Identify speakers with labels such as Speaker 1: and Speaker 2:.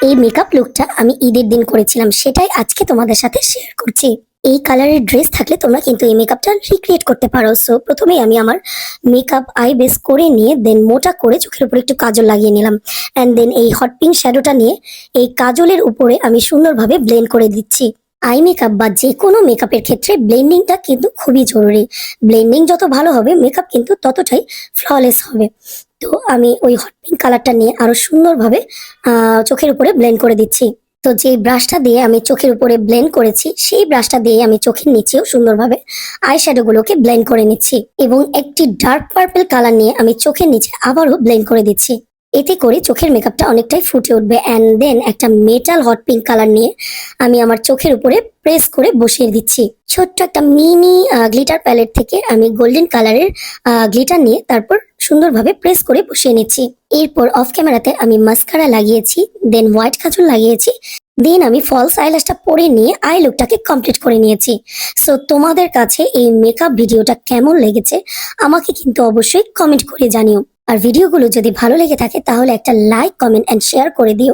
Speaker 1: এই মেকআপ লুকটা আমি ঈদের দিন করেছিলাম, সেটাই আজকে তোমাদের সাথে শেয়ার করছি। এই কালারের ড্রেস থাকলে তোমরা কিন্তু এই মেকআপটা রিক্রিয়েট করতে পারো। সো প্রথমেই আমি আমার মেকআপ আই বেস করে নিয়ে দেন মোটা করে চোখের উপর একটু কাজল লাগিয়ে নিলাম। অ্যান্ড দেন এই হট পিঙ্ক শ্যাডোটা নিয়ে এই কাজলের উপরে আমি সুন্দরভাবে ব্লেন্ড করে দিচ্ছি। আই মেকআপ বা যে কোনো মেকআপের ক্ষেত্রে ব্লেন্ডিংটা কিন্তু খুবই জরুরি। ব্লেন্ডিং যত ভালো হবে মেকআপ কিন্তু ততটাই ফ্ললেস হবে। তো আমি ওই হট পিঙ্ক কালারটা নিয়ে আরো সুন্দরভাবে চোখের উপরে ব্লেন্ড করে দিচ্ছি। তো যে ব্রাশটা দিয়ে আমি চোখের উপরে ব্লেন্ড করেছি সেই ব্রাশটা দিয়ে আমি চোখের নিচেও সুন্দরভাবে আই শ্যাডো গুলোকে ব্লেন্ড করে নিচ্ছি এবং একটি ডার্ক পার্পল কালার নিয়ে আমি চোখের নিচে আবারও ব্লেন্ড করে দিচ্ছি। এতে করে চোখের মেকআপটা অনেকটাই ফুটে উঠবে। অ্যান্ড দেন একটা মেটাল হট পিঙ্ক কালার নিয়ে আমি আমার চোখের উপরে প্রেস করে বসিয়ে দিচ্ছি। ছোট্ট একটা মিনি গ্লিটার প্যালেট থেকে আমি গোল্ডেন কালারের গ্লিটার নিয়ে তারপর সুন্দরভাবে প্রেস করে বসিয়ে নিচ্ছি। এরপর অফ ক্যামেরাতে আমি মাস্কারা লাগিয়েছি, দেন হোয়াইট কাজল লাগিয়েছি, দেন আমি ফলস আইল্যাশটা পরে নিয়ে আই লুকটাকে কমপ্লিট করে নিয়েছি। সো তোমাদের কাছে এই মেকআপ ভিডিওটা কেমন লেগেছে আমাকে কিন্তু অবশ্যই কমেন্ট করে জানিও। আর ভিডিওগুলো যদি ভালো লেগে থাকে তাহলে একটা লাইক, কমেন্ট এন্ড শেয়ার করে দিও।